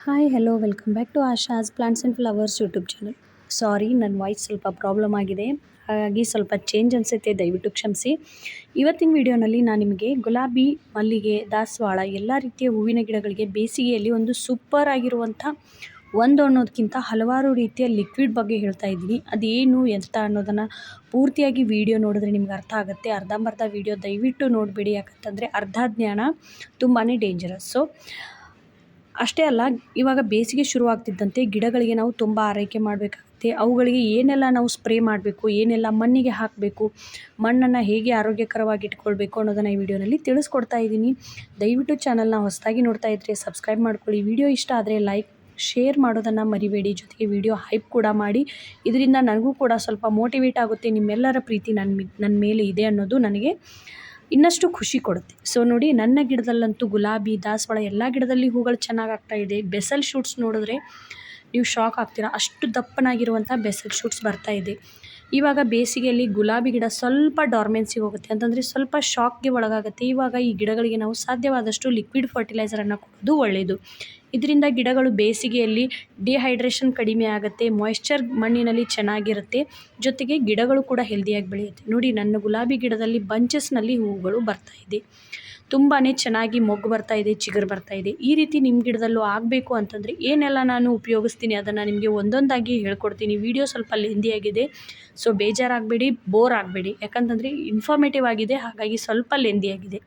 Hi hello welcome back to Asha's plants and flowers YouTube channel. Sorry, ನನ್ನ voice ಸ್ವಲ್ಪ problem ಆಗಿದೆ, ಹಾಗಾಗಿ ಸ್ವಲ್ಪ ಚೇಂಜ್ ಅನಿಸುತ್ತೆ, ದಯವಿಟ್ಟು ಕ್ಷಮಿಸಿ. ಇವತ್ತಿನ ವಿಡಿಯೋನಲ್ಲಿ ನಾನು ನಿಮಗೆ ಗುಲಾಬಿ, ಮಲ್ಲಿಗೆ, ದಾಸವಾಳ ಎಲ್ಲ ರೀತಿಯ ಹೂವಿನ ಗಿಡಗಳಿಗೆ ಬೇಸಿಗೆಯಲ್ಲಿ ಒಂದು ಸೂಪರ್ ಆಗಿರುವಂಥ ಒಂದು ಅನ್ನೋದಕ್ಕಿಂತ ಹಲವಾರು ರೀತಿಯ ಲಿಕ್ವಿಡ್ ಬಗ್ಗೆ ಹೇಳ್ತಾ ಇದ್ದೀನಿ. ಅದೇನು ಎಂತ ಅನ್ನೋದನ್ನು ಪೂರ್ತಿಯಾಗಿ ವಿಡಿಯೋ ನೋಡಿದ್ರೆ ನಿಮ್ಗೆ ಅರ್ಥ ಆಗುತ್ತೆ. ಅರ್ಧಂಬರ್ಧ ವಿಡಿಯೋ ದಯವಿಟ್ಟು ನೋಡಬೇಡಿ, ಯಾಕಂತಂದರೆ ಅರ್ಧ ಜ್ಞಾನ ತುಂಬಾ ಡೇಂಜರಸ್ಸು. ಅಷ್ಟೇ ಅಲ್ಲ, ಇವಾಗ ಬೇಸಿಗೆ ಶುರುವಾಗ್ತಿದ್ದಂತೆ ಗಿಡಗಳಿಗೆ ನಾವು ತುಂಬ ಆರೈಕೆ ಮಾಡಬೇಕಾಗುತ್ತೆ. ಅವುಗಳಿಗೆ ಏನೆಲ್ಲ ನಾವು ಸ್ಪ್ರೇ ಮಾಡಬೇಕು, ಏನೆಲ್ಲ ಮಣ್ಣಿಗೆ ಹಾಕಬೇಕು, ಮಣ್ಣನ್ನು ಹೇಗೆ ಆರೋಗ್ಯಕರವಾಗಿ ಇಟ್ಕೊಳ್ಬೇಕು ಅನ್ನೋದನ್ನು ಈ ವಿಡಿಯೋನಲ್ಲಿ ತಿಳಿಸ್ಕೊಡ್ತಾ ಇದ್ದೀನಿ. ದಯವಿಟ್ಟು ಚಾನಲ್ನ ಹೊಸದಾಗಿ ನೋಡ್ತಾ ಇದ್ದರೆ ಸಬ್ಸ್ಕ್ರೈಬ್ ಮಾಡ್ಕೊಳ್ಳಿ. ವಿಡಿಯೋ ಇಷ್ಟ ಆದರೆ ಲೈಕ್ ಶೇರ್ ಮಾಡೋದನ್ನು ಮರಿಬೇಡಿ. ಜೊತೆಗೆ ವಿಡಿಯೋ ಹೈಪ್ ಕೂಡ ಮಾಡಿ. ಇದರಿಂದ ನನಗೂ ಕೂಡ ಸ್ವಲ್ಪ ಮೋಟಿವೇಟ್ ಆಗುತ್ತೆ. ನಿಮ್ಮೆಲ್ಲರ ಪ್ರೀತಿ ನನ್ನ ಮೇಲೆ ಇದೆ ಅನ್ನೋದು ನನಗೆ ಇನ್ನಷ್ಟು ಖುಷಿ ಕೊಡುತ್ತೆ. ಸೊ ನೋಡಿ, ನನ್ನ ಗಿಡದಲ್ಲಂತೂ ಗುಲಾಬಿ, ದಾಸವಾಳ ಎಲ್ಲ ಗಿಡದಲ್ಲಿ ಹೂಗಳು ಚೆನ್ನಾಗಿ ಆಗ್ತಾ ಇದೆ. ಬೆಸಲ್ ಶೂಟ್ಸ್ ನೋಡಿದ್ರೆ ನೀವು ಶಾಕ್ ಆಗ್ತೀರಾ, ಅಷ್ಟು ದಪ್ಪನಾಗಿರುವಂಥ ಬೆಸಲ್ ಶೂಟ್ಸ್ ಬರ್ತಾ ಇದೆ. ಇವಾಗ ಬೇಸಿಗೆಯಲ್ಲಿ ಗುಲಾಬಿ ಗಿಡ ಸ್ವಲ್ಪ ಡಾರ್ಮೆನ್ಸಿ ಹೋಗುತ್ತೆ, ಅಂತಂದರೆ ಸ್ವಲ್ಪ ಶಾಕ್ಗೆ ಒಳಗಾಗುತ್ತೆ. ಇವಾಗ ಈ ಗಿಡಗಳಿಗೆ ನಾವು ಸಾಧ್ಯವಾದಷ್ಟು ಲಿಕ್ವಿಡ್ ಫರ್ಟಿಲೈಸರನ್ನು ಕೊಡೋದು ಒಳ್ಳೆಯದು. ಇದರಿಂದ ಗಿಡಗಳು ಬೇಸಿಗೆಯಲ್ಲಿ ಡಿಹೈಡ್ರೇಷನ್ ಕಡಿಮೆ ಆಗುತ್ತೆ, ಮಾಯ್ಶ್ಚರ್ ಮಣ್ಣಿನಲ್ಲಿ ಚೆನ್ನಾಗಿರುತ್ತೆ, ಜೊತೆಗೆ ಗಿಡಗಳು ಕೂಡ ಹೆಲ್ದಿಯಾಗಿ ಬೆಳೆಯುತ್ತೆ. ನೋಡಿ, ನನ್ನ ಗುಲಾಬಿ ಗಿಡದಲ್ಲಿ ಬಂಚಸ್ನಲ್ಲಿ ಹೂವುಗಳು ಬರ್ತಾ ಇದೆ, ತುಂಬಾ ಚೆನ್ನಾಗಿ ಮೊಗ್ಗು ಬರ್ತಾ ಇದೆ, ಚಿಗುರು ಬರ್ತಾ ಇದೆ. ಈ ರೀತಿ ನಿಮ್ಮ ಗಿಡದಲ್ಲೂ ಆಗಬೇಕು ಅಂತಂದರೆ ಏನೆಲ್ಲ ನಾನು ಉಪಯೋಗಿಸ್ತೀನಿ ಅದನ್ನು ನಿಮಗೆ ಒಂದೊಂದಾಗಿ ಹೇಳ್ಕೊಡ್ತೀನಿ. ವಿಡಿಯೋ ಸ್ವಲ್ಪ ಲೆಂದಿಯಾಗಿದೆ, ಸೊ ಬೇಜಾರಾಗಬೇಡಿ, ಬೋರ್ ಆಗಬೇಡಿ, ಯಾಕಂತಂದರೆ ಇನ್ಫಾರ್ಮೇಟಿವ್ ಆಗಿದೆ, ಹಾಗಾಗಿ ಸ್ವಲ್ಪ ಲೆಂದಿಯಾಗಿದೆ.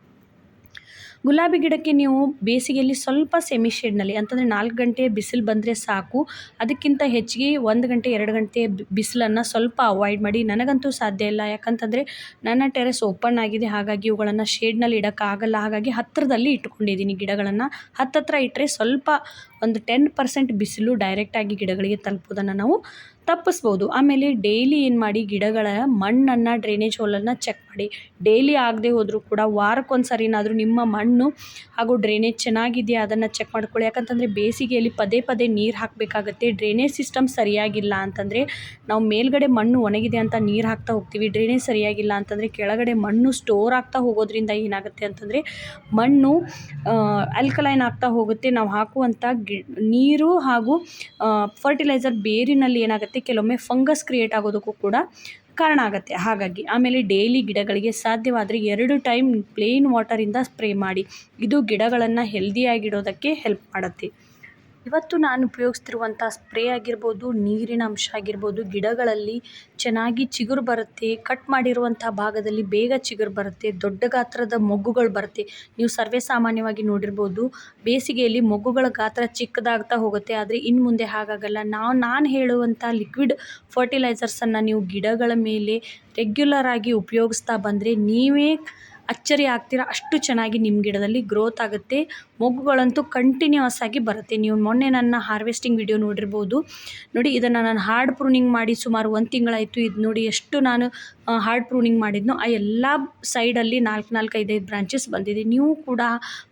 ಗುಲಾಬಿ ಗಿಡಕ್ಕೆ ನೀವು ಬೇಸಿಗೆಯಲ್ಲಿ ಸ್ವಲ್ಪ ಸೆಮಿ ಶೇಡ್ನಲ್ಲಿ, ಅಂತಂದರೆ 4 ಗಂಟೆ ಬಿಸಿಲು ಬಂದರೆ ಸಾಕು. ಅದಕ್ಕಿಂತ ಹೆಚ್ಚಿಗೆ 1 ಗಂಟೆ 2 ಗಂಟೆ ಬಿಸಿಲನ್ನು ಸ್ವಲ್ಪ ಅವಾಯ್ಡ್ ಮಾಡಿ. ನನಗಂತೂ ಸಾಧ್ಯ ಇಲ್ಲ, ಯಾಕಂತಂದರೆ ನನ್ನ ಟೆರೆಸ್ ಓಪನ್ ಆಗಿದೆ, ಹಾಗಾಗಿ ಇವುಗಳನ್ನು ಶೇಡ್ನಲ್ಲಿ ಇಡೋಕ್ಕಾಗಲ್ಲ. ಹಾಗಾಗಿ ಹತ್ತಿರದಲ್ಲಿ ಇಟ್ಕೊಂಡಿದ್ದೀನಿ ಗಿಡಗಳನ್ನು. ಹತ್ತತ್ರ ಇಟ್ಟರೆ ಸ್ವಲ್ಪ ಒಂದು 10% ಬಿಸಿಲು ಡೈರೆಕ್ಟಾಗಿ ಗಿಡಗಳಿಗೆ ತಲುಪೋದನ್ನು ನಾವು ತಪ್ಪಿಸ್ಬೋದು. ಆಮೇಲೆ ಡೈಲಿ ಏನು ಮಾಡಿ, ಗಿಡಗಳ ಮಣ್ಣನ್ನು, ಡ್ರೈನೇಜ್ ಹೋಲನ್ನು ಚೆಕ್ ಮಾಡಿ. ಡೈಲಿ ಆಗದೆ ಹೋದರೂ ಕೂಡ ವಾರಕ್ಕೊಂದು ಸರಿನಾದರೂ ನಿಮ್ಮ ಮಣ್ಣು ಹಾಗೂ ಡ್ರೈನೇಜ್ ಚೆನ್ನಾಗಿದೆಯಾ ಅದನ್ನು ಚೆಕ್ ಮಾಡ್ಕೊಳ್ಳಿ. ಯಾಕಂತಂದರೆ ಬೇಸಿಗೆಯಲ್ಲಿ ಪದೇ ಪದೇ ನೀರು ಹಾಕಬೇಕಾಗತ್ತೆ. ಡ್ರೈನೇಜ್ ಸಿಸ್ಟಮ್ ಸರಿಯಾಗಿಲ್ಲ ಅಂತಂದರೆ ನಾವು ಮೇಲ್ಗಡೆ ಮಣ್ಣು ಒಣಗಿದೆ ಅಂತ ನೀರು ಹಾಕ್ತಾ ಹೋಗ್ತೀವಿ, ಡ್ರೈನೇಜ್ ಸರಿಯಾಗಿಲ್ಲ ಅಂತಂದರೆ ಕೆಳಗಡೆ ಮಣ್ಣು ಸ್ಟೋರ್ ಆಗ್ತಾ ಹೋಗೋದ್ರಿಂದ ಏನಾಗುತ್ತೆ ಅಂತಂದರೆ ಮಣ್ಣು ಆಲ್ಕಲೈನ್ ಆಗ್ತಾ ಹೋಗುತ್ತೆ. ನಾವು ಹಾಕುವಂಥ ನೀರು ಹಾಗೂ ಫರ್ಟಿಲೈಸರ್ ಬೇರಿನಲ್ಲಿ ಏನಾಗುತ್ತೆ, ಕೆಲವೊಮ್ಮೆ ಫಂಗಸ್ ಕ್ರಿಯೇಟ್ ಆಗೋದಕ್ಕೂ ಕೂಡ ಕಾರಣ ಆಗುತ್ತೆ. ಹಾಗಾಗಿ ಆಮೇಲೆ ಡೈಲಿ ಗಿಡಗಳಿಗೆ ಸಾಧ್ಯವಾದರೆ 2 ಟೈಮ್ ಪ್ಲೇನ್ ವಾಟರಿಂದ ಸ್ಪ್ರೇ ಮಾಡಿ. ಇದು ಗಿಡಗಳನ್ನು ಹೆಲ್ದಿಯಾಗಿಡೋದಕ್ಕೆ ಹೆಲ್ಪ್ ಮಾಡುತ್ತೆ. ಇವತ್ತು ನಾನು ಉಪಯೋಗಿಸ್ತಿರುವಂಥ ಸ್ಪ್ರೇ ಆಗಿರ್ಬೋದು, ನೀರಿನ ಅಂಶ ಆಗಿರ್ಬೋದು, ಗಿಡಗಳಲ್ಲಿ ಚೆನ್ನಾಗಿ ಚಿಗುರು ಬರುತ್ತೆ. ಕಟ್ ಮಾಡಿರುವಂಥ ಭಾಗದಲ್ಲಿ ಬೇಗ ಚಿಗುರು ಬರುತ್ತೆ, ದೊಡ್ಡ ಗಾತ್ರದ ಮೊಗ್ಗುಗಳು ಬರುತ್ತೆ. ನೀವು ಸರ್ವೇ ಸಾಮಾನ್ಯವಾಗಿ ನೋಡಿರ್ಬೋದು, ಬೇಸಿಗೆಯಲ್ಲಿ ಮೊಗ್ಗುಗಳ ಗಾತ್ರ ಚಿಕ್ಕದಾಗ್ತಾ ಹೋಗುತ್ತೆ, ಆದರೆ ಇನ್ನು ಮುಂದೆ ಹಾಗಾಗಲ್ಲ. ನಾನು ಹೇಳುವಂಥ ಲಿಕ್ವಿಡ್ ಫರ್ಟಿಲೈಸರ್ಸನ್ನು ನೀವು ಗಿಡಗಳ ಮೇಲೆ ರೆಗ್ಯುಲರ್ ಆಗಿ ಉಪಯೋಗಿಸ್ತಾ ಬಂದರೆ ನೀವೇ ಅಚ್ಚರಿ ಆಗ್ತೀರಾ, ಅಷ್ಟು ಚೆನ್ನಾಗಿ ನಿಮ್ಮ ಗಿಡದಲ್ಲಿ ಗ್ರೋತ್ ಆಗುತ್ತೆ. ಮೊಗ್ಗುಗಳಂತೂ ಕಂಟಿನ್ಯೂಸ್ ಆಗಿ ಬರುತ್ತೆ. ನೀವು ಮೊನ್ನೆ ನನ್ನ ಹಾರ್ವೆಸ್ಟಿಂಗ್ ವಿಡಿಯೋ ನೋಡಿರ್ಬೋದು. ನೋಡಿ, ಇದನ್ನು ನಾನು ಹಾರ್ಡ್ ಪ್ರೂನಿಂಗ್ ಮಾಡಿ ಸುಮಾರು 1 ತಿಂಗಳಾಯಿತು. ಇದು ನೋಡಿ ಎಷ್ಟು ನಾನು ಹಾರ್ಡ್ ಪ್ರೂನಿಂಗ್ ಮಾಡಿದ್ನೋ, ಆ ಎಲ್ಲ ಸೈಡಲ್ಲಿ 4, 5 ಬ್ರಾಂಚಸ್ ಬಂದಿದೆ. ನೀವು ಕೂಡ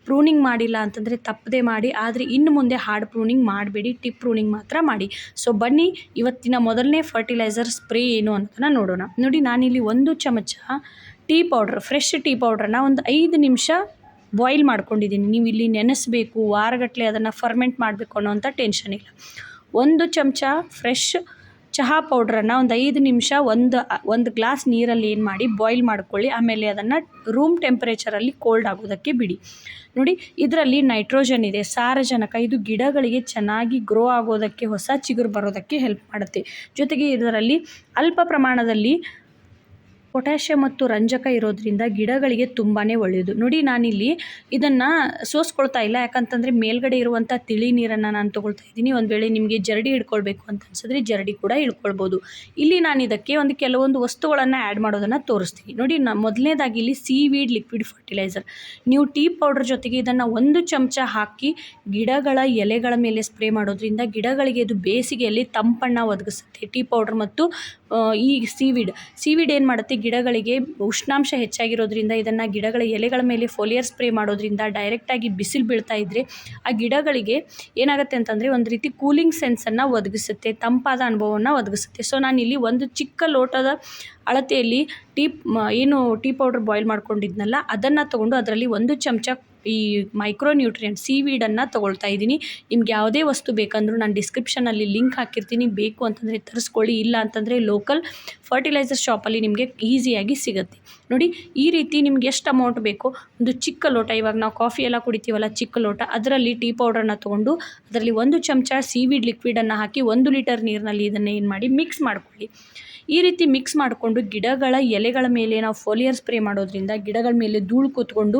ಪ್ರೂನಿಂಗ್ ಮಾಡಿಲ್ಲ ಅಂತಂದರೆ ತಪ್ಪದೆ ಮಾಡಿ, ಆದರೆ ಇನ್ನು ಮುಂದೆ ಹಾರ್ಡ್ ಪ್ರೂನಿಂಗ್ ಮಾಡಬೇಡಿ, ಟಿಪ್ ಪ್ರೂನಿಂಗ್ ಮಾತ್ರ ಮಾಡಿ. ಸೊ ಬನ್ನಿ, ಇವತ್ತಿನ ಮೊದಲನೇ ಫರ್ಟಿಲೈಸರ್ ಸ್ಪ್ರೇ ಏನು ಅನ್ನೋದನ್ನು ನೋಡೋಣ. ನೋಡಿ, ನಾನಿಲ್ಲಿ 1 ಚಮಚ ಟೀ ಪೌಡ್ರ್, ಫ್ರೆಶ್ ಟೀ ಪೌಡ್ರನ್ನು ಒಂದು 5 ನಿಮಿಷ ಬಾಯ್ಲ್ ಮಾಡ್ಕೊಂಡಿದ್ದೀನಿ. ನೀವು ಇಲ್ಲಿ ನೆನೆಸಬೇಕು, ವಾರಗಟ್ಟಲೆ ಅದನ್ನು ಫರ್ಮೆಂಟ್ ಮಾಡಬೇಕು ಅನ್ನೋವಂಥ ಟೆನ್ಷನ್ ಇಲ್ಲ. 1 ಚಮಚ ಫ್ರೆಶ್ ಚಹಾ ಪೌಡ್ರನ್ನು ಒಂದು 5 ನಿಮಿಷ ಒಂದು ಗ್ಲಾಸ್ ನೀರಲ್ಲಿ ಏನು ಮಾಡಿ ಬಾಯ್ಲ್ ಮಾಡ್ಕೊಳ್ಳಿ. ಆಮೇಲೆ ಅದನ್ನು ರೂಮ್ ಟೆಂಪರೇಚರಲ್ಲಿ ಕೋಲ್ಡ್ ಆಗೋದಕ್ಕೆ ಬಿಡಿ. ನೋಡಿ, ಇದರಲ್ಲಿ ನೈಟ್ರೋಜನ್ ಇದೆ, ಸಾರಜನಕ. ಇದು ಗಿಡಗಳಿಗೆ ಚೆನ್ನಾಗಿ ಗ್ರೋ ಆಗೋದಕ್ಕೆ, ಹೊಸ ಚಿಗುರು ಬರೋದಕ್ಕೆ ಹೆಲ್ಪ್ ಮಾಡುತ್ತೆ. ಜೊತೆಗೆ ಇದರಲ್ಲಿ ಅಲ್ಪ ಪ್ರಮಾಣದಲ್ಲಿ ಪೊಟ್ಯಾಷಿಯಂ ಮತ್ತು ರಂಜಕ ಇರೋದ್ರಿಂದ ಗಿಡಗಳಿಗೆ ತುಂಬಾ ಒಳ್ಳೆಯದು. ನೋಡಿ, ನಾನಿಲ್ಲಿ ಇದನ್ನು ಸೋಸ್ಕೊಳ್ತಾ ಇಲ್ಲ, ಯಾಕಂತಂದರೆ ಮೇಲ್ಗಡೆ ಇರುವಂಥ ತಿಳಿ ನೀರನ್ನು ನಾನು ತೊಗೊಳ್ತಾ ಇದ್ದೀನಿ. ಒಂದು ವೇಳೆ ನಿಮಗೆ ಜರಡಿ ಹಿಡ್ಕೊಳ್ಬೇಕು ಅಂತ ಅನ್ಸಿದ್ರೆ ಜರಡಿ ಕೂಡ ಹಿಡ್ಕೊಳ್ಬೋದು. ಇಲ್ಲಿ ನಾನು ಇದಕ್ಕೆ ಕೆಲವೊಂದು ವಸ್ತುಗಳನ್ನು ಆ್ಯಡ್ ಮಾಡೋದನ್ನು ತೋರಿಸ್ತೀನಿ. ನೋಡಿ, ಮೊದಲನೇದಾಗಿ ಇಲ್ಲಿ ಸೀವೀಡ್ ಲಿಕ್ವಿಡ್ ಫರ್ಟಿಲೈಸರ್. ನೀವು ಟೀ ಪೌಡರ್ ಜೊತೆಗೆ ಇದನ್ನು 1 ಚಮಚ ಹಾಕಿ ಗಿಡಗಳ ಎಲೆಗಳ ಮೇಲೆ ಸ್ಪ್ರೇ ಮಾಡೋದ್ರಿಂದ ಗಿಡಗಳಿಗೆ ಇದು ಬೇಸಿಗೆಯಲ್ಲಿ ತಂಪನ್ನು ಒದಗಿಸುತ್ತೆ. ಟೀ ಪೌಡರ್ ಮತ್ತು ಈ ಸೀವೀಡ್ ಏನು ಮಾಡುತ್ತೆ, ಗಿಡಗಳಿಗೆ ಉಷ್ಣಾಂಶ ಹೆಚ್ಚಾಗಿರೋದ್ರಿಂದ ಇದನ್ನು ಗಿಡಗಳ ಎಲೆಗಳ ಮೇಲೆ ಫೋಲಿಯರ್ ಸ್ಪ್ರೇ ಮಾಡೋದ್ರಿಂದ ಡೈರೆಕ್ಟಾಗಿ ಬಿಸಿಲು ಬೀಳ್ತಾ ಇದ್ದರೆ ಆ ಗಿಡಗಳಿಗೆ ಏನಾಗುತ್ತೆ ಅಂತಂದರೆ ಒಂದು ರೀತಿ ಕೂಲಿಂಗ್ ಸೆನ್ಸನ್ನು ಒದಗಿಸುತ್ತೆ, ತಂಪಾದ ಅನುಭವವನ್ನು ಒದಗಿಸುತ್ತೆ. ಸೊ ನಾನಿಲ್ಲಿ ಒಂದು ಚಿಕ್ಕ ಲೋಟದ ಅಳತೆಯಲ್ಲಿ ಟೀ ಪೌಡ್ರ್ ಬಾಯ್ಲ್ ಮಾಡ್ಕೊಂಡಿದ್ನಲ್ಲ ಅದನ್ನು ತೊಗೊಂಡು ಅದರಲ್ಲಿ 1 ಚಮಚ ಈ ಮೈಕ್ರೋ ನ್ಯೂಟ್ರಿಯೆಂಟ್ ಸೀವೀಡನ್ನು ತೊಗೊಳ್ತಾ ಇದ್ದೀನಿ. ನಿಮ್ಗೆ ಯಾವುದೇ ವಸ್ತು ಬೇಕಂದ್ರೂ ನಾನು ಡಿಸ್ಕ್ರಿಪ್ಷನಲ್ಲಿ ಲಿಂಕ್ ಹಾಕಿರ್ತೀನಿ, ಬೇಕು ಅಂತಂದರೆ ತರಿಸ್ಕೊಳ್ಳಿ, ಇಲ್ಲ ಅಂತಂದರೆ ಲೋಕಲ್ ಫರ್ಟಿಲೈಸರ್ ಶಾಪಲ್ಲಿ ನಿಮಗೆ ಈಸಿಯಾಗಿ ಸಿಗುತ್ತೆ. ನೋಡಿ, ಈ ರೀತಿ ನಿಮ್ಗೆ ಎಷ್ಟು ಅಮೌಂಟ್ ಬೇಕೋ ಒಂದು ಚಿಕ್ಕ ಲೋಟ, ಇವಾಗ ನಾವು ಕಾಫಿ ಎಲ್ಲ ಕುಡಿತೀವಲ್ಲ ಚಿಕ್ಕ ಲೋಟ, ಅದರಲ್ಲಿ ಟೀ ಪೌಡ್ರನ್ನು ತೊಗೊಂಡು ಅದರಲ್ಲಿ 1 ಚಮಚ ಸೀವೀಡ್ ಲಿಕ್ವಿಡನ್ನು ಹಾಕಿ 1 ಲೀಟರ್ ನೀರಿನಲ್ಲಿ ಇದನ್ನು ಏನು ಮಾಡಿ ಮಿಕ್ಸ್ ಮಾಡ್ಕೊಳ್ಳಿ. ಈ ರೀತಿ ಮಿಕ್ಸ್ ಮಾಡಿಕೊಂಡು ಗಿಡಗಳ ಎಲೆಗಳ ಮೇಲೆ ನಾವು ಫೋಲಿಯರ್ ಸ್ಪ್ರೇ ಮಾಡೋದ್ರಿಂದ ಗಿಡಗಳ ಮೇಲೆ ಧೂಳು ಕೂತ್ಕೊಂಡು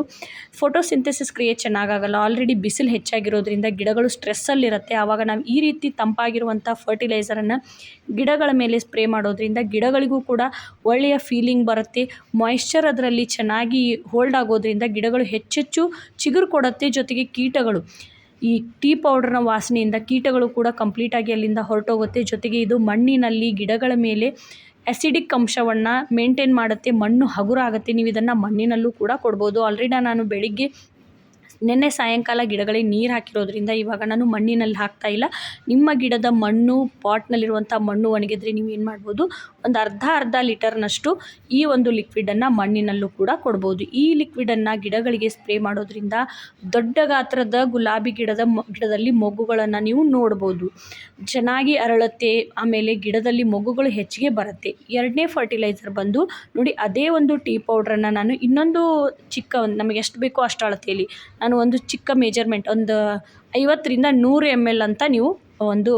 ಫೋಟೋಸಿಂಥೆಸಿಸ್ ಕ್ರಿಯೆ ಚೆನ್ನಾಗಾಗಲ್ಲ. ಆಲ್ರೆಡಿ ಬಿಸಿಲು ಹೆಚ್ಚಾಗಿರೋದ್ರಿಂದ ಗಿಡಗಳು ಸ್ಟ್ರೆಸ್ಸಲ್ಲಿರುತ್ತೆ. ಆವಾಗ ನಾವು ಈ ರೀತಿ ತಂಪಾಗಿರುವಂಥ ಫರ್ಟಿಲೈಸರನ್ನು ಗಿಡಗಳ ಮೇಲೆ ಸ್ಪ್ರೇ ಮಾಡೋದ್ರಿಂದ ಗಿಡಗಳಿಗೂ ಕೂಡ ಒಳ್ಳೆಯ ಫೀಲಿಂಗ್ ಬರುತ್ತೆ. ಮಾಯಿಶ್ಚರ್ ಅದರಲ್ಲಿ ಚೆನ್ನಾಗಿ ಹೋಲ್ಡ್ ಆಗೋದ್ರಿಂದ ಗಿಡಗಳು ಹೆಚ್ಚೆಚ್ಚು ಚಿಗುರು ಕೊಡುತ್ತೆ. ಜೊತೆಗೆ ಕೀಟಗಳು, ಈ ಟೀ ಪೌಡರ್ನ ವಾಸನೆಯಿಂದ ಕೀಟಗಳು ಕೂಡ ಕಂಪ್ಲೀಟಾಗಿ ಅಲ್ಲಿಂದ ಹೊರಟೋಗುತ್ತೆ. ಜೊತೆಗೆ ಇದು ಮಣ್ಣಿನಲ್ಲಿ ಗಿಡಗಳ ಮೇಲೆ ಆ್ಯಸಿಡಿಕ್ ಅಂಶವನ್ನು ಮೇಂಟೈನ್ ಮಾಡುತ್ತೆ, ಮಣ್ಣು ಹಗುರಾಗುತ್ತೆ. ನೀವು ಇದನ್ನು ಮಣ್ಣಿನಲ್ಲೂ ಕೂಡ ಕೊಡ್ಬೋದು. ಆಲ್ರೆಡಿ ನಾನು ಬೆಳಿಗ್ಗೆ ನಿನ್ನೆ ಸಾಯಂಕಾಲ ಗಿಡಗಳಿಗೆ ನೀರು ಹಾಕಿರೋದ್ರಿಂದ ಇವಾಗ ನಾನು ಮಣ್ಣಿನಲ್ಲಿ ಹಾಕ್ತಾಯಿಲ್ಲ. ನಿಮ್ಮ ಗಿಡದ ಮಣ್ಣು, ಪಾಟ್ನಲ್ಲಿರುವಂಥ ಮಣ್ಣು ಒಣಗಿದ್ರೆ ನೀವು ಏನು ಮಾಡ್ಬೋದು, ಒಂದು ಅರ್ಧ ಲೀಟರ್ನಷ್ಟು ಈ ಒಂದು ಲಿಕ್ವಿಡನ್ನು ಮಣ್ಣಿನಲ್ಲೂ ಕೂಡ ಕೊಡ್ಬೋದು. ಈ ಲಿಕ್ವಿಡನ್ನು ಗಿಡಗಳಿಗೆ ಸ್ಪ್ರೇ ಮಾಡೋದ್ರಿಂದ ದೊಡ್ಡ ಗಾತ್ರದ ಗುಲಾಬಿ ಗಿಡದಲ್ಲಿ ಮೊಗ್ಗುಗಳನ್ನು ನೀವು ನೋಡ್ಬೋದು, ಚೆನ್ನಾಗಿ ಅರಳುತ್ತೆ. ಆಮೇಲೆ ಗಿಡದಲ್ಲಿ ಮೊಗ್ಗುಗಳು ಹೆಚ್ಚಿಗೆ ಬರುತ್ತೆ. 2ನೇ ಫರ್ಟಿಲೈಸರ್ ಬಂದು ನೋಡಿ, ಅದೇ ಒಂದು ಟೀ ಪೌಡ್ರನ್ನು ನಾನು ಇನ್ನೊಂದು ಚಿಕ್ಕ ನಮಗೆ ಎಷ್ಟು ಬೇಕೋ ಅಷ್ಟು ಅಳತೆಯಲ್ಲಿ ನಾನು ಒಂದು ಚಿಕ್ಕ ಮೆಜರ್ಮೆಂಟ್, ಒಂದು 50ರಿಂದ 100 ml ಅಂತ ನೀವು ಒಂದು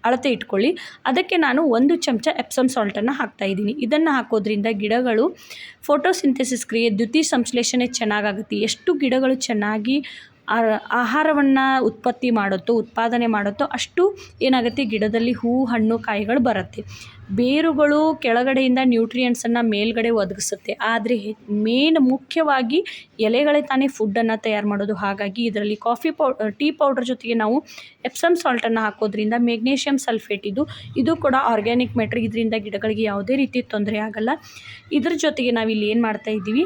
ಅಳತೆ ಇಟ್ಕೊಳ್ಳಿ. ಅದಕ್ಕೆ ನಾನು 1 ಚಮಚ ಎಪ್ಸಮ್ ಸಾಲ್ಟನ್ನು ಹಾಕ್ತಾಯಿದ್ದೀನಿ. ಇದನ್ನು ಹಾಕೋದ್ರಿಂದ ಗಿಡಗಳು ಫೋಟೋಸಿಂಥೆಸಿಸ್ ಕ್ರಿಯೆ, ದ್ಯುತಿ ಸಂಶ್ಲೇಷಣೆ ಚೆನ್ನಾಗಾಗುತ್ತೆ. ಎಷ್ಟು ಗಿಡಗಳು ಚೆನ್ನಾಗಿ ಆಹಾರವನ್ನು ಉತ್ಪಾದನೆ ಮಾಡುತ್ತೋ ಅಷ್ಟು ಏನಾಗುತ್ತೆ, ಗಿಡದಲ್ಲಿ ಹೂವು, ಹಣ್ಣು, ಕಾಯಿಗಳು ಬರುತ್ತೆ. ಬೇರುಗಳು ಕೆಳಗಡೆಯಿಂದ ನ್ಯೂಟ್ರಿಯೆಂಟ್ಸನ್ನು ಮೇಲ್ಗಡೆ ಒದಗಿಸುತ್ತೆ. ಆದರೆ ಮುಖ್ಯವಾಗಿ ಎಲೆಗಳೇ ತಾನೇ ಫುಡ್ಡನ್ನು ತಯಾರು ಮಾಡೋದು. ಹಾಗಾಗಿ ಇದರಲ್ಲಿ ಟೀ ಪೌಡರ್ ಜೊತೆಗೆ ನಾವು ಎಪ್ಸಮ್ ಸಾಲ್ಟನ್ನು ಹಾಕೋದ್ರಿಂದ ಮೆಗ್ನೀಷಿಯಮ್ ಸಲ್ಫೇಟ್ ಇದು ಕೂಡ ಆರ್ಗ್ಯಾನಿಕ್ ಮ್ಯಾಟ್ರ್. ಇದರಿಂದ ಗಿಡಗಳಿಗೆ ಯಾವುದೇ ರೀತಿ ತೊಂದರೆ ಆಗಲ್ಲ. ಇದ್ರ ಜೊತೆಗೆ ನಾವಿಲ್ಲಿ ಏನು ಮಾಡ್ತಾಯಿದ್ದೀವಿ,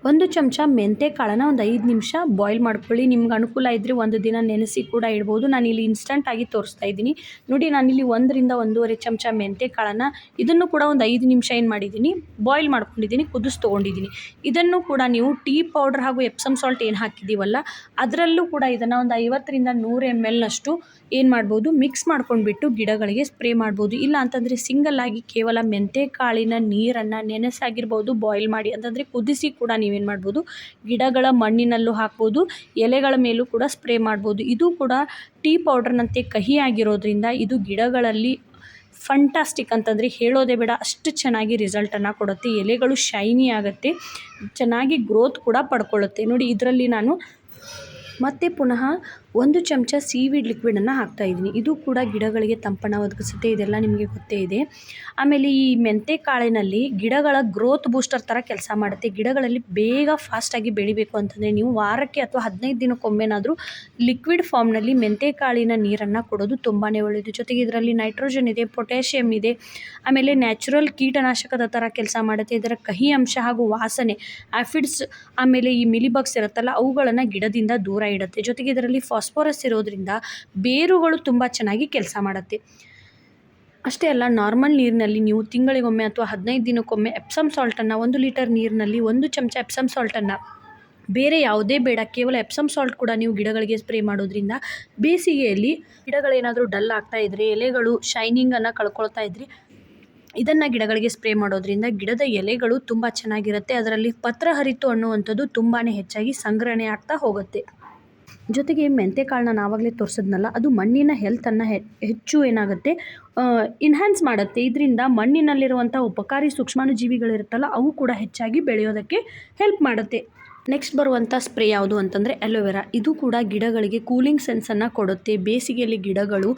1 ಚಮಚ ಮೆಂತ್ಯ ಕಾಳನ್ನು ಒಂದು 5 ನಿಮಿಷ ಬಾಯ್ಲ್ ಮಾಡ್ಕೊಳ್ಳಿ. ನಿಮ್ಗೆ ಅನುಕೂಲ ಇದ್ದರೆ ಒಂದು ದಿನ ನೆನೆಸಿ ಕೂಡ ಇಡ್ಬೋದು. ನಾನಿಲ್ಲಿ ಇನ್ಸ್ಟಂಟಾಗಿ ತೋರಿಸ್ತಾ ಇದ್ದೀನಿ. ನೋಡಿ, ನಾನಿಲ್ಲಿ 1ರಿಂದ 1.5 ಚಮಚ ಮೆಂತ್ಯ ಕಾಳನ್ನು ಇದನ್ನು ಕೂಡ ಒಂದು 5 ನಿಮಿಷ ಏನು ಮಾಡಿದ್ದೀನಿ, ಬಾಯ್ಲ್ ಮಾಡ್ಕೊಂಡಿದ್ದೀನಿ, ತೊಗೊಂಡಿದ್ದೀನಿ. ಇದನ್ನು ಕೂಡ ನೀವು ಟೀ ಪೌಡರ್ ಹಾಗೂ ಎಪ್ಸಮ್ ಸಾಲ್ಟ್ ಏನು ಹಾಕಿದ್ದೀವಲ್ಲ ಅದರಲ್ಲೂ ಕೂಡ ಇದನ್ನು ಒಂದು 50ರಿಂದ 100 mlನಷ್ಟು ಏನು ಮಾಡ್ಬೋದು, ಮಿಕ್ಸ್ ಮಾಡ್ಕೊಂಡ್ಬಿಟ್ಟು ಗಿಡಗಳಿಗೆ ಸ್ಪ್ರೇ ಮಾಡ್ಬೋದು. ಇಲ್ಲ ಅಂತಂದರೆ ಸಿಂಗಲ್ಲಾಗಿ ಕೇವಲ ಮೆಂತ್ಯ ಕಾಳಿನ ನೀರನ್ನು ನೆನೆಸಾಗಿರ್ಬೋದು, ಬಾಯ್ಲ್ ಮಾಡಿ ಅಂತಂದರೆ ಕುದಿಸಿ ಕೂಡ ನೀವೇನು ಮಾಡ್ಬೋದು, ಗಿಡಗಳ ಮಣ್ಣಿನಲ್ಲೂ ಹಾಕ್ಬೋದು, ಎಲೆಗಳ ಮೇಲೂ ಕೂಡ ಸ್ಪ್ರೇ ಮಾಡ್ಬೋದು. ಇದು ಕೂಡ ಟೀ ಪೌಡರ್ನಂತೆ ಕಹಿಯಾಗಿರೋದ್ರಿಂದ ಇದು ಗಿಡಗಳಲ್ಲಿ ಫಂಟಾಸ್ಟಿಕ್ ಅಂತಂದರೆ ಹೇಳೋದೇ ಬೇಡ, ಅಷ್ಟು ಚೆನ್ನಾಗಿ ರಿಸಲ್ಟನ್ನು ಕೊಡುತ್ತೆ. ಎಲೆಗಳು ಶೈನಿ ಆಗುತ್ತೆ, ಚೆನ್ನಾಗಿ ಗ್ರೋತ್ ಕೂಡ ಪಡ್ಕೊಳ್ಳುತ್ತೆ. ನೋಡಿ, ಇದರಲ್ಲಿ ನಾನು ಮತ್ತೆ ಪುನಃ 1 ಚಮಚ ಸೀವೀಡ್ ಲಿಕ್ವಿಡನ್ನು ಹಾಕ್ತಾಯಿದ್ದೀನಿ. ಇದು ಕೂಡ ಗಿಡಗಳಿಗೆ ತಂಪನ್ನು ಒದಗಿಸುತ್ತೆ. ಇದೆಲ್ಲ ನಿಮಗೆ ಗೊತ್ತೇ ಇದೆ. ಆಮೇಲೆ ಈ ಮೆಂತ್ಯ ಕಾಳಿನಲ್ಲಿ ಗಿಡಗಳ ಗ್ರೋತ್ ಬೂಸ್ಟರ್ ಥರ ಕೆಲಸ ಮಾಡುತ್ತೆ. ಗಿಡಗಳಲ್ಲಿ ಬೇಗ ಫಾಸ್ಟಾಗಿ ಬೆಳಿಬೇಕು ಅಂತಂದರೆ ನೀವು ವಾರಕ್ಕೆ ಅಥವಾ 15 ದಿನಕ್ಕೊಮ್ಮೆನಾದರೂ ಲಿಕ್ವಿಡ್ ಫಾರ್ಮ್ನಲ್ಲಿ ಮೆಂತ್ಯ ಕಾಳಿನ ನೀರನ್ನು ಕೊಡೋದು ತುಂಬಾ ಒಳ್ಳೆಯದು. ಜೊತೆಗೆ ಇದರಲ್ಲಿ ನೈಟ್ರೋಜನ್ ಇದೆ, ಪೊಟ್ಯಾಷಿಯಮ್ ಇದೆ, ಆಮೇಲೆ ನ್ಯಾಚುರಲ್ ಕೀಟನಾಶಕದ ಥರ ಕೆಲಸ ಮಾಡುತ್ತೆ. ಇದರ ಕಹಿ ಅಂಶ ಹಾಗೂ ವಾಸನೆ, ಆಫಿಡ್ಸ್, ಆಮೇಲೆ ಈ ಮಿಲಿಬಗ್ಸ್ ಇರುತ್ತಲ್ಲ ಅವುಗಳನ್ನು ಗಿಡದಿಂದ ದೂರ ಇಡುತ್ತೆ. ಜೊತೆಗೆ ಇದರಲ್ಲಿ ಫಾಸ್ಫರಸ್ ಇರೋದ್ರಿಂದ ಬೇರುಗಳು ತುಂಬ ಚೆನ್ನಾಗಿ ಕೆಲಸ ಮಾಡುತ್ತೆ. ಅಷ್ಟೇ ಅಲ್ಲ, ನಾರ್ಮಲ್ ನೀರಿನಲ್ಲಿ ನೀವು ತಿಂಗಳಿಗೊಮ್ಮೆ ಅಥವಾ 15 ದಿನಕ್ಕೊಮ್ಮೆ ಎಪ್ಸಮ್ ಸಾಲ್ಟನ್ನು 1 ಲೀಟರ್ ನೀರಿನಲ್ಲಿ 1 ಚಮಚ ಎಪ್ಸಮ್ ಸಾಲ್ಟನ್ನು, ಬೇರೆ ಯಾವುದೇ ಬೇಡ, ಕೇವಲ ಎಪ್ಸಮ್ ಸಾಲ್ಟ್ ಕೂಡ ನೀವು ಗಿಡಗಳಿಗೆ ಸ್ಪ್ರೇ ಮಾಡೋದ್ರಿಂದ ಬೇಸಿಗೆಯಲ್ಲಿ ಗಿಡಗಳೇನಾದರೂ ಡಲ್ ಆಗ್ತಾ ಇದ್ದರೆ, ಎಲೆಗಳು ಶೈನಿಂಗನ್ನು ಕಳ್ಕೊಳ್ತಾ ಇದ್ದರೆ ಇದನ್ನು ಗಿಡಗಳಿಗೆ ಸ್ಪ್ರೇ ಮಾಡೋದ್ರಿಂದ ಗಿಡದ ಎಲೆಗಳು ತುಂಬ ಚೆನ್ನಾಗಿರುತ್ತೆ. ಅದರಲ್ಲಿ ಪತ್ರಹರಿತು ಅನ್ನುವಂಥದ್ದು ತುಂಬಾ ಹೆಚ್ಚಾಗಿ ಸಂಗ್ರಹಣೆ ಆಗ್ತಾ ಹೋಗುತ್ತೆ. ಜೊತೆಗೆ ಮೆಂತ್ಯ ಕಾಳನ್ನ ನಾವಾಗಲೇ ತೋರಿಸಿದ್ನಲ್ಲ, ಅದು ಮಣ್ಣಿನ ಹೆಲ್ತನ್ನು ಹೆಚ್ಚು ಏನಾಗುತ್ತೆ, ಇನ್ಹ್ಯಾನ್ಸ್ ಮಾಡುತ್ತೆ. ಇದರಿಂದ ಮಣ್ಣಿನಲ್ಲಿರುವಂಥ ಉಪಕಾರಿ ಸೂಕ್ಷ್ಮಾಣುಜೀವಿಗಳಿರುತ್ತಲ್ಲ ಅವು ಕೂಡ ಹೆಚ್ಚಾಗಿ ಬೆಳೆಯೋದಕ್ಕೆ ಹೆಲ್ಪ್ ಮಾಡುತ್ತೆ. ನೆಕ್ಸ್ಟ್ ಬರುವಂಥ ಸ್ಪ್ರೇ ಯಾವುದು ಅಂತಂದರೆ ಅಲೋವೆರಾ. ಇದು ಕೂಡ ಗಿಡಗಳಿಗೆ ಕೂಲಿಂಗ್ ಸೆನ್ಸನ್ನು ಕೊಡುತ್ತೆ. ಬೇಸಿಗೆಯಲ್ಲಿ ಗಿಡಗಳು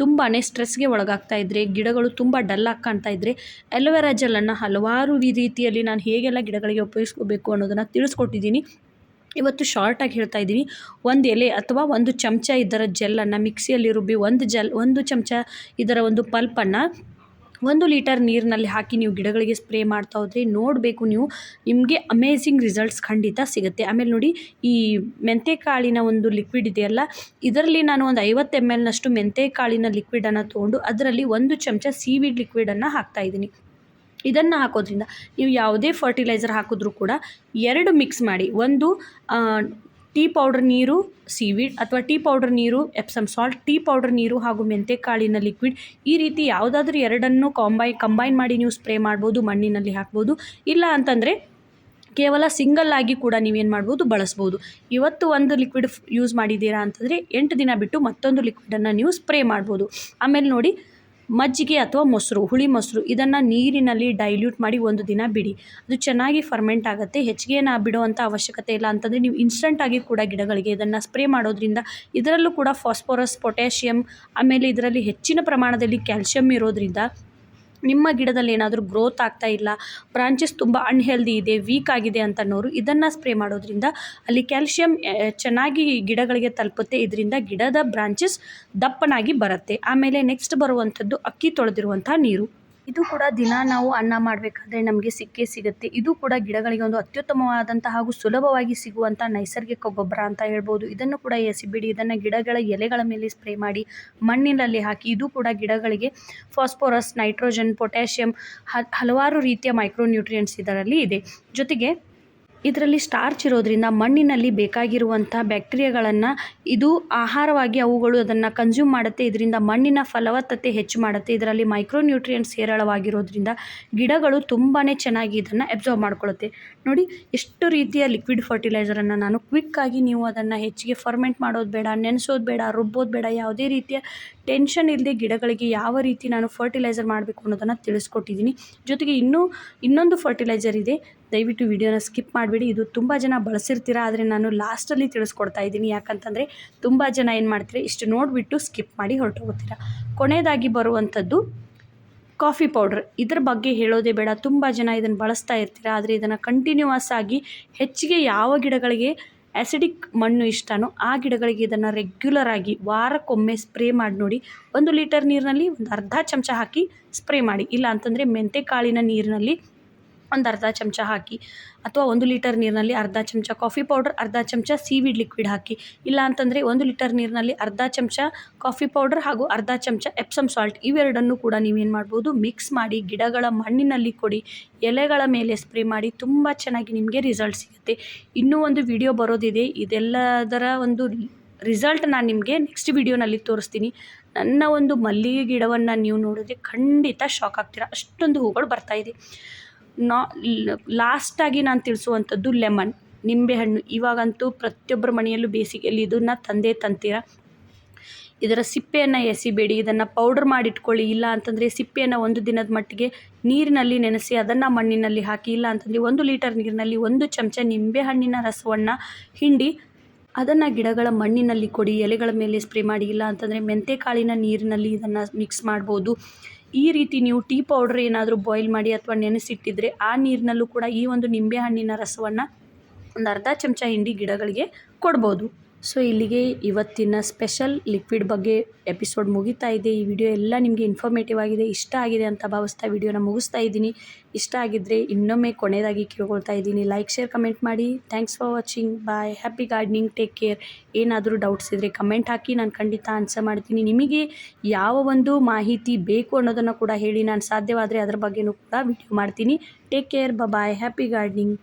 ತುಂಬಾ ಸ್ಟ್ರೆಸ್ಗೆ ಒಳಗಾಗ್ತಾ ಇದ್ದರೆ, ಗಿಡಗಳು ತುಂಬ ಡಲ್ ಆಗಿ ಕಾಣ್ತಾ ಇದ್ದರೆ ಅಲೋವೆರಾ ಜೆಲ್ಲನ್ನು ಹಲವಾರು ರೀತಿಯಲ್ಲಿ ನಾನು ಹೇಗೆಲ್ಲ ಗಿಡಗಳಿಗೆ ಉಪಯೋಗಿಸ್ಕೋಬೇಕು ಅನ್ನೋದನ್ನು ತಿಳಿಸ್ಕೊಟ್ಟಿದ್ದೀನಿ. ಇವತ್ತು ಶಾರ್ಟಾಗಿ ಹೇಳ್ತಾ ಇದ್ದೀನಿ. 1 ಎಲೆ ಅಥವಾ 1 ಚಮಚ ಇದರ ಜೆಲ್ಲನ್ನು ಮಿಕ್ಸಿಯಲ್ಲಿ ರುಬ್ಬಿ 1 ಚಮಚ ಇದರ ಒಂದು ಪಲ್ಪನ್ನು 1 ಲೀಟರ್ ನೀರಿನಲ್ಲಿ ಹಾಕಿ ನೀವು ಗಿಡಗಳಿಗೆ ಸ್ಪ್ರೇ ಮಾಡ್ತಾ ಹೋದರೆ ನೋಡಬೇಕು ನೀವು, ನಿಮಗೆ ಅಮೇಝಿಂಗ್ ರಿಸಲ್ಟ್ಸ್ ಖಂಡಿತ ಸಿಗುತ್ತೆ. ಆಮೇಲೆ ನೋಡಿ, ಈ ಮೆಂತ್ಯ ಕಾಳಿನ ಒಂದು ಲಿಕ್ವಿಡ್ ಇದೆಯಲ್ಲ, ಇದರಲ್ಲಿ ನಾನು ಒಂದು 50 mlನಷ್ಟು ಮೆಂತ್ಯ ಕಾಳಿನ ಲಿಕ್ವಿಡನ್ನು ತೊಗೊಂಡು ಅದರಲ್ಲಿ 1 ಚಮಚ ಸೀವೀಡ್ ಲಿಕ್ವಿಡನ್ನು ಹಾಕ್ತಾಯಿದ್ದೀನಿ. ಇದನ್ನು ಹಾಕೋದ್ರಿಂದ ನೀವು ಯಾವುದೇ ಫರ್ಟಿಲೈಸರ್ ಹಾಕಿದ್ರೂ ಕೂಡ 2 ಮಿಕ್ಸ್ ಮಾಡಿ, ಒಂದು ಟೀ ಪೌಡರ್ ನೀರು ಸೀವೀಡ್ ಅಥವಾ ಟೀ ಪೌಡರ್ ನೀರು ಎಪ್ಸಮ್ ಸಾಲ್ಟ್, ಟೀ ಪೌಡರ್ ನೀರು ಹಾಗೂ ಮೆಂತೆಕಾಳಿನ ಲಿಕ್ವಿಡ್, ಈ ರೀತಿ ಯಾವುದಾದ್ರೂ ಎರಡನ್ನು ಕಂಬೈನ್ ಮಾಡಿ ನೀವು ಸ್ಪ್ರೇ ಮಾಡ್ಬೋದು, ಮಣ್ಣಿನಲ್ಲಿ ಹಾಕ್ಬೋದು. ಇಲ್ಲ ಅಂತಂದರೆ ಕೇವಲ ಸಿಂಗಲ್ ಆಗಿ ಕೂಡ ನೀವೇನು ಮಾಡ್ಬೋದು, ಬಳಸ್ಬೋದು. ಇವತ್ತು ಒಂದು ಲಿಕ್ವಿಡ್ ಯೂಸ್ ಮಾಡಿದ್ದೀರಾ ಅಂತಂದರೆ 8 ದಿನ ಬಿಟ್ಟು ಮತ್ತೊಂದು ಲಿಕ್ವಿಡನ್ನು ನೀವು ಸ್ಪ್ರೇ ಮಾಡ್ಬೋದು. ಆಮೇಲೆ ನೋಡಿ, ಮಜ್ಜಿಗೆ ಅಥವಾ ಮೊಸರು, ಹುಳಿ ಮೊಸರು, ಇದನ್ನು ನೀರಿನಲ್ಲಿ ಡೈಲ್ಯೂಟ್ ಮಾಡಿ 1 ದಿನ ಬಿಡಿ. ಅದು ಚೆನ್ನಾಗಿ ಫರ್ಮೆಂಟ್ ಆಗುತ್ತೆ. ಹೆಚ್ಚಿಗೆ ಬಿಡುವಂಥ ಅವಶ್ಯಕತೆ ಇಲ್ಲ. ಅಂತಂದರೆ ನೀವು ಇನ್ಸ್ಟಂಟಾಗಿ ಕೂಡ ಗಿಡಗಳಿಗೆ ಇದನ್ನು ಸ್ಪ್ರೇ ಮಾಡೋದ್ರಿಂದ ಇದರಲ್ಲೂ ಕೂಡ ಫಾಸ್ಫರಸ್, ಪೊಟ್ಯಾಷಿಯಮ್, ಆಮೇಲೆ ಇದರಲ್ಲಿ ಹೆಚ್ಚಿನ ಪ್ರಮಾಣದಲ್ಲಿ ಕ್ಯಾಲ್ಶಿಯಮ್ ಇರೋದ್ರಿಂದ ನಿಮ್ಮ ಗಿಡದಲ್ಲಿ ಏನಾದರೂ ಗ್ರೋತ್ ಆಗ್ತಾ ಇಲ್ಲ, ಬ್ರಾಂಚಸ್ ತುಂಬ ಅನ್ಹೆಲ್ದಿ ಇದೆ, ವೀಕ್ ಆಗಿದೆ ಅಂತನೋರು ಇದನ್ನು ಸ್ಪ್ರೇ ಮಾಡೋದ್ರಿಂದ ಅಲ್ಲಿ ಕ್ಯಾಲ್ಶಿಯಂ ಚೆನ್ನಾಗಿ ಗಿಡಗಳಿಗೆ ತಲುಪುತ್ತೆ. ಇದರಿಂದ ಗಿಡದ ಬ್ರಾಂಚಸ್ ದಪ್ಪನಾಗಿ ಬರುತ್ತೆ. ಆಮೇಲೆ ನೆಕ್ಸ್ಟ್ ಬರುವಂಥದ್ದು ಅಕ್ಕಿ ತೊಳೆದಿರುವಂಥ ನೀರು. ಇದು ಕೂಡ ದಿನ ನಾವು ಅನ್ನ ಮಾಡಬೇಕಾದ್ರೆ ನಮಗೆ ಸಿಕ್ಕೇ ಸಿಗುತ್ತೆ. ಇದು ಕೂಡ ಗಿಡಗಳಿಗೆ ಒಂದು ಅತ್ಯುತ್ತಮವಾದಂಥ ಹಾಗೂ ಸುಲಭವಾಗಿ ಸಿಗುವಂಥ ನೈಸರ್ಗಿಕ ಗೊಬ್ಬರ ಅಂತ ಹೇಳ್ಬೋದು. ಇದನ್ನು ಕೂಡ ಎಸಿಬಿಡಿ. ಇದನ್ನು ಗಿಡಗಳ ಎಲೆಗಳ ಮೇಲೆ ಸ್ಪ್ರೇ ಮಾಡಿ ಮಣ್ಣಿನಲ್ಲಿ ಹಾಕಿ. ಇದು ಕೂಡ ಗಿಡಗಳಿಗೆ ಫಾಸ್ಫರಸ್, ನೈಟ್ರೋಜನ್, ಪೊಟ್ಯಾಷಿಯಮ್, ಹಲವಾರು ರೀತಿಯ ಮೈಕ್ರೋನ್ಯೂಟ್ರಿಯೆಂಟ್ಸ್ ಇದರಲ್ಲಿ ಇದೆ. ಜೊತೆಗೆ ಇದರಲ್ಲಿ ಸ್ಟಾರ್ಚ್ ಇರೋದ್ರಿಂದ ಮಣ್ಣಿನಲ್ಲಿ ಬೇಕಾಗಿರುವಂಥ ಬ್ಯಾಕ್ಟೀರಿಯಾಗಳನ್ನು ಇದು ಆಹಾರವಾಗಿ ಅವುಗಳು ಅದನ್ನು ಕನ್ಸ್ಯೂಮ್ ಮಾಡುತ್ತೆ. ಇದರಿಂದ ಮಣ್ಣಿನ ಫಲವತ್ತತೆ ಹೆಚ್ಚು ಮಾಡುತ್ತೆ. ಇದರಲ್ಲಿ ಮೈಕ್ರೋನ್ಯೂಟ್ರಿಯೆಂಟ್ಸ್ ಹೇರಳವಾಗಿರೋದ್ರಿಂದ ಗಿಡಗಳು ತುಂಬಾ ಚೆನ್ನಾಗಿ ಇದನ್ನು ಅಬ್ಸರ್ವ್ ಮಾಡ್ಕೊಳ್ಳುತ್ತೆ. ನೋಡಿ, ಎಷ್ಟು ರೀತಿಯ ಲಿಕ್ವಿಡ್ ಫರ್ಟಿಲೈಸರನ್ನು ನಾನು ಕ್ವಿಕ್ಕಾಗಿ, ನೀವು ಅದನ್ನು ಹೆಚ್ಚಿಗೆ ಫರ್ಮೆಂಟ್ ಮಾಡೋದು ಬೇಡ, ನೆನೆಸೋದು ಬೇಡ, ರುಬ್ಬೋದು ಬೇಡ, ಯಾವುದೇ ರೀತಿಯ ಟೆನ್ಷನ್ ಇಲ್ಲದೆ ಗಿಡಗಳಿಗೆ ಯಾವ ರೀತಿ ನಾನು ಫರ್ಟಿಲೈಸರ್ ಮಾಡಬೇಕು ಅನ್ನೋದನ್ನು ತಿಳಿಸ್ಕೊಟ್ಟಿದ್ದೀನಿ. ಜೊತೆಗೆ ಇನ್ನೊಂದು ಫರ್ಟಿಲೈಸರ್ ಇದೆ. ದಯವಿಟ್ಟು ವಿಡಿಯೋನ ಸ್ಕಿಪ್ ಮಾಡಬೇಡಿ. ಇದು ತುಂಬ ಜನ ಬಳಸಿರ್ತೀರ, ಆದರೆ ನಾನು ಲಾಸ್ಟಲ್ಲಿ ತಿಳಿಸ್ಕೊಡ್ತಾ ಇದ್ದೀನಿ. ಯಾಕಂತಂದರೆ ತುಂಬ ಜನ ಏನು ಮಾಡ್ತೀರಿ, ಇಷ್ಟು ನೋಡಿಬಿಟ್ಟು ಸ್ಕಿಪ್ ಮಾಡಿ ಹೊರಟೋಗ್ತೀರ. ಕೊನೆಯದಾಗಿ ಬರುವಂಥದ್ದು ಕಾಫಿ ಪೌಡ್ರ್. ಇದ್ರ ಬಗ್ಗೆ ಹೇಳೋದೇ ಬೇಡ. ತುಂಬ ಜನ ಇದನ್ನು ಬಳಸ್ತಾ ಇರ್ತೀರ, ಆದರೆ ಇದನ್ನು ಕಂಟಿನ್ಯೂವಸ್ ಆಗಿ ಹೆಚ್ಚಿಗೆ ಯಾವ ಗಿಡಗಳಿಗೆ ಆ್ಯಸಿಡಿಕ್ ಮಣ್ಣು ಇಷ್ಟನೋ ಆ ಗಿಡಗಳಿಗೆ ಇದನ್ನು ರೆಗ್ಯುಲರ್ ಆಗಿ ವಾರಕ್ಕೊಮ್ಮೆ ಸ್ಪ್ರೇ ಮಾಡಿ ನೋಡಿ. 1 ಲೀಟರ್ ನೀರಿನಲ್ಲಿ ಒಂದು ಅರ್ಧ ಚಮಚ ಹಾಕಿ ಸ್ಪ್ರೇ ಮಾಡಿ. ಇಲ್ಲ ಅಂತಂದರೆ ಮೆಂತೆಕಾಳಿನ ನೀರಿನಲ್ಲಿ ಒಂದು ಅರ್ಧ ಚಮಚ ಹಾಕಿ, ಅಥವಾ 1 ಲೀಟರ್ ನೀರಿನಲ್ಲಿ ಅರ್ಧ ಚಮಚ ಕಾಫಿ ಪೌಡರ್, ಅರ್ಧ ಚಮಚ ಸೀವೀಡ್ ಲಿಕ್ವಿಡ್ ಹಾಕಿ. ಇಲ್ಲ ಅಂತಂದರೆ 1 ಲೀಟರ್ ನೀರಿನಲ್ಲಿ ಅರ್ಧ ಚಮಚ ಕಾಫಿ ಪೌಡರ್ ಹಾಗೂ ಅರ್ಧ ಚಮಚ ಎಪ್ಸಮ್ ಸಾಲ್ಟ್, ಇವೆರಡನ್ನು ಕೂಡ ನೀವೇನು ಮಾಡ್ಬೋದು, ಮಿಕ್ಸ್ ಮಾಡಿ ಗಿಡಗಳ ಮಣ್ಣಿನಲ್ಲಿ ಕೊಡಿ. ಎಲೆಗಳ ಮೇಲೆ ಸ್ಪ್ರೇ ಮಾಡಿ. ತುಂಬ ಚೆನ್ನಾಗಿ ನಿಮಗೆ ರಿಸಲ್ಟ್ ಸಿಗುತ್ತೆ. ಇನ್ನೂ ಒಂದು ವಿಡಿಯೋ ಬರೋದಿದೆ. ಇದೆಲ್ಲದರ ಒಂದು ರಿಸಲ್ಟ್ ನಾನು ನಿಮಗೆ ನೆಕ್ಸ್ಟ್ ವಿಡಿಯೋನಲ್ಲಿ ತೋರಿಸ್ತೀನಿ. ನನ್ನ ಒಂದು ಮಲ್ಲಿಗೆ ಗಿಡವನ್ನು ನೀವು ನೋಡಿದ್ರೆ ಖಂಡಿತ ಶಾಕ್ ಆಗ್ತೀರ, ಅಷ್ಟೊಂದು ಹೂಗಳು ಬರ್ತಾಯಿದೆ. ಲಾಸ್ಟಾಗಿ ನಾನು ತಿಳಿಸುವಂಥದ್ದು ಲೆಮನ್, ನಿಂಬೆಹಣ್ಣು. ಇವಾಗಂತೂ ಪ್ರತಿಯೊಬ್ಬರ ಮನೆಯಲ್ಲೂ ಬೇಸಿಗೆಯಲ್ಲಿ ಇದನ್ನು ತಂತೀರ. ಇದರ ಸಿಪ್ಪೆಯನ್ನು ಎಸಿಬೇಡಿ, ಇದನ್ನು ಪೌಡರ್ ಮಾಡಿಟ್ಕೊಳ್ಳಿ. ಇಲ್ಲ ಅಂತಂದರೆ ಸಿಪ್ಪೆಯನ್ನು 1 ದಿನದ ಮಟ್ಟಿಗೆ ನೀರಿನಲ್ಲಿ ನೆನೆಸಿ ಅದನ್ನು ಮಣ್ಣಿನಲ್ಲಿ ಹಾಕಿ. ಇಲ್ಲ ಅಂತಂದರೆ 1 ಲೀಟರ್ ನೀರಿನಲ್ಲಿ 1 ಚಮಚ ನಿಂಬೆಹಣ್ಣಿನ ರಸವನ್ನು ಹಿಂಡಿ ಅದನ್ನು ಗಿಡಗಳ ಮಣ್ಣಿನಲ್ಲಿ ಕೊಡಿ. ಎಲೆಗಳ ಮೇಲೆ ಸ್ಪ್ರೇ ಮಾಡಿ. ಇಲ್ಲ ಅಂತಂದರೆ ಮೆಂತೆಕಾಳಿನ ನೀರಿನಲ್ಲಿ ಇದನ್ನು ಮಿಕ್ಸ್ ಮಾಡ್ಬೋದು. ಈ ರೀತಿ ನೀವು ಟೀ ಪೌಡ್ರ್ ಏನಾದರೂ ಬಾಯ್ಲ್ ಮಾಡಿ ಅಥವಾ ನೆನೆಸಿಟ್ಟಿದ್ರೆ ಆ ನೀರಿನಲ್ಲೂ ಕೂಡ ಈ ಒಂದು ನಿಂಬೆಹಣ್ಣಿನ ರಸವನ್ನು ಒಂದು ಅರ್ಧ ಚಮಚ ಹಿಂಡಿ ಗಿಡಗಳಿಗೆ ಕೊಡ್ಬೋದು. ಸೊ ಇಲ್ಲಿಗೆ ಇವತ್ತಿನ ಸ್ಪೆಷಲ್ ಲಿಕ್ವಿಡ್ ಬಗ್ಗೆ ಎಪಿಸೋಡ್ ಮುಗಿತಾ ಇದೆ. ಈ ವಿಡಿಯೋ ಎಲ್ಲ ನಿಮಗೆ ಇನ್ಫಾರ್ಮೇಟಿವ್ ಆಗಿದೆ, ಇಷ್ಟ ಆಗಿದೆ ಅಂತ ಭಾವಿಸ್ತಾ ವಿಡಿಯೋನ ಮುಗಿಸ್ತಾ ಇದ್ದೀನಿ. ಇಷ್ಟ ಆಗಿದ್ದರೆ ಇನ್ನೊಮ್ಮೆ ಕೊನೆಯದಾಗಿ ಕೇಳ್ಕೊಳ್ತಾ ಇದ್ದೀನಿ, ಲೈಕ್, ಶೇರ್, ಕಮೆಂಟ್ ಮಾಡಿ. Thanks for watching. Bye. Happy gardening. Take care. ಏನಾದರೂ ಡೌಟ್ಸ್ ಇದ್ದರೆ ಕಮೆಂಟ್ ಹಾಕಿ, ನಾನು ಖಂಡಿತ ಆನ್ಸರ್ ಮಾಡ್ತೀನಿ. ನಿಮಗೆ ಯಾವ ಒಂದು ಮಾಹಿತಿ ಬೇಕು ಅನ್ನೋದನ್ನು ಕೂಡ ಹೇಳಿ, ನಾನು ಸಾಧ್ಯವಾದರೆ ಅದರ ಬಗ್ಗೆನೂ ಕೂಡ ವಿಡಿಯೋ ಮಾಡ್ತೀನಿ. Take care. Bye. Happy gardening.